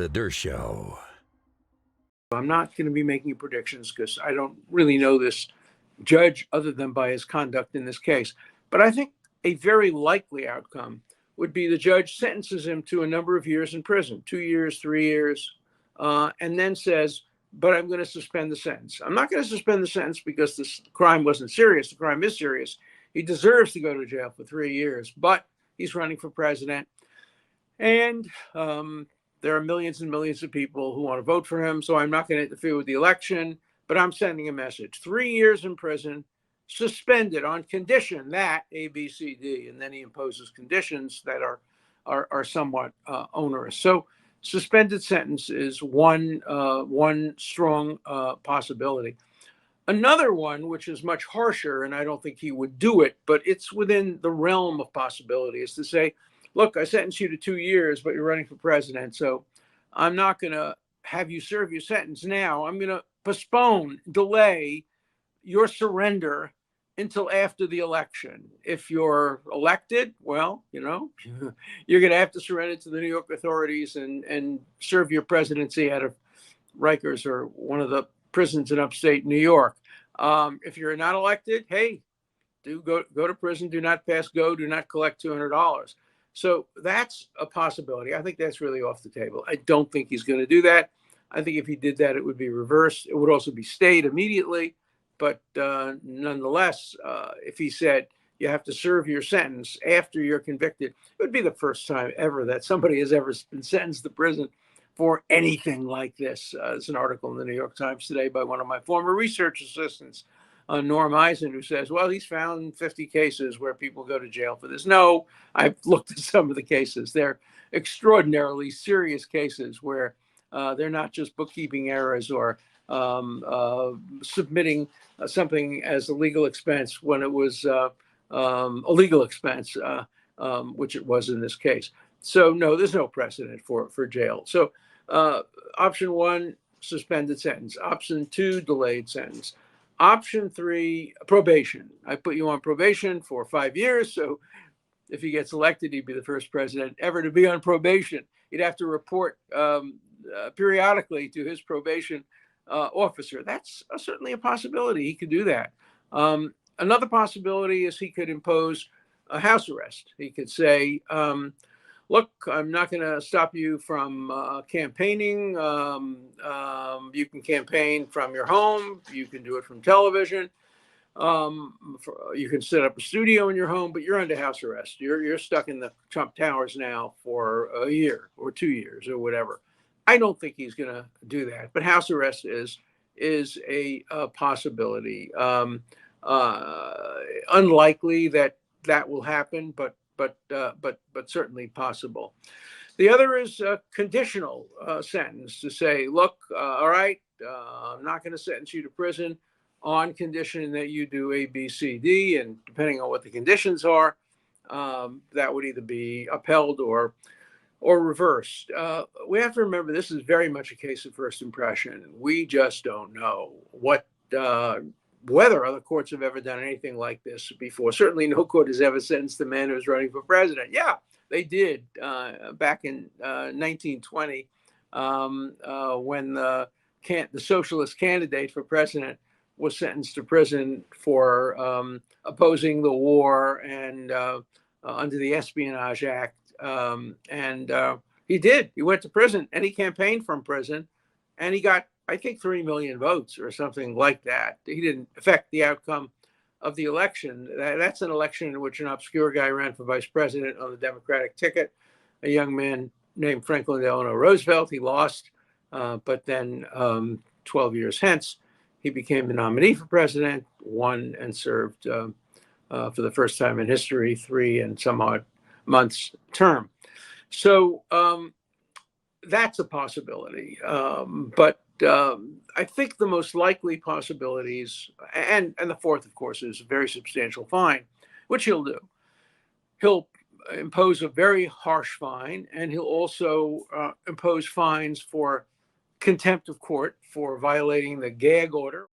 The Dershow. I'm not going to be making predictions because I don't really know this judge other than by his conduct in this case. But I think a very likely outcome would be the judge sentences him to a number of years in prison, 2 years, 3 years, and then says, but I'm going to suspend the sentence. I'm not going to suspend the sentence because this crime wasn't serious. The crime is serious. He deserves to go to jail for 3 years, but he's running for president. And there are millions and millions of people who want to vote for him. So I'm not going to interfere with the election, but I'm sending a message. 3 years in prison, suspended on condition that A, B, C, D. And then he imposes conditions that are somewhat onerous. So suspended sentence is one strong possibility. Another one, which is much harsher, and I don't think he would do it, but it's within the realm of possibility, is to say, look, I sentenced you to 2 years, but you're running for president. So I'm not going to have you serve your sentence now. I'm going to postpone, delay your surrender until after the election. If you're elected, well, you're going to have to surrender to the New York authorities and serve your presidency out of Rikers or one of the prisons in upstate New York. If you're not elected, hey, do go to prison, do not pass go, do not collect $200. So that's a possibility. I think that's really off the table. I don't think he's going to do that. I think if he did that, it would be reversed. It would also be stayed immediately. But nonetheless, if he said you have to serve your sentence after you're convicted, it would be the first time ever that somebody has ever been sentenced to prison for anything like this. There's an article in the New York Times today by one of my former research assistants, Norm Eisen, who says, well, he's found 50 cases where people go to jail for this. No, I've looked at some of the cases. They're extraordinarily serious cases where they're not just bookkeeping errors or submitting something as a legal expense when it was a legal expense, which it was in this case. So no, there's no precedent for jail. So option one, suspended sentence. Option two, delayed sentence. Option three, probation. I put you on probation for 5 years. So if he gets elected, he'd be the first president ever to be on probation. He'd have to report periodically to his probation officer. That's certainly a possibility. He could do that. Another possibility is he could impose a house arrest. He could say, look, I'm not going to stop you from campaigning. You can campaign from your home. You can do it from television. You can set up a studio in your home, but you're under house arrest. You're stuck in the Trump Towers now for a year or 2 years or whatever. I don't think he's going to do that, but house arrest is a possibility. Unlikely that will happen, but certainly possible. The other is a conditional sentence to say, look, all right, I'm not going to sentence you to prison on condition that you do A, B, C, D, and depending on what the conditions are, that would either be upheld or reversed. We have to remember this is very much a case of first impression. We just don't know whether other courts have ever done anything like this before. Certainly no court has ever sentenced a man who's running for president. Yeah, they did back in 1920 when the socialist candidate for president was sentenced to prison for opposing the war and under the Espionage Act. He did. He went to prison and he campaigned from prison and he got, I think, 3 million votes or something like that. He didn't affect the outcome of the election. That's an election in which an obscure guy ran for vice president on the Democratic ticket, a young man named Franklin Delano Roosevelt. He lost, but then 12 years hence, he became the nominee for president, won, and served for the first time in history 3 and some odd months term. So that's a possibility. But I think the most likely possibilities, and the fourth, of course, is a very substantial fine, which he'll do. He'll impose a very harsh fine, and he'll also impose fines for contempt of court for violating the gag order.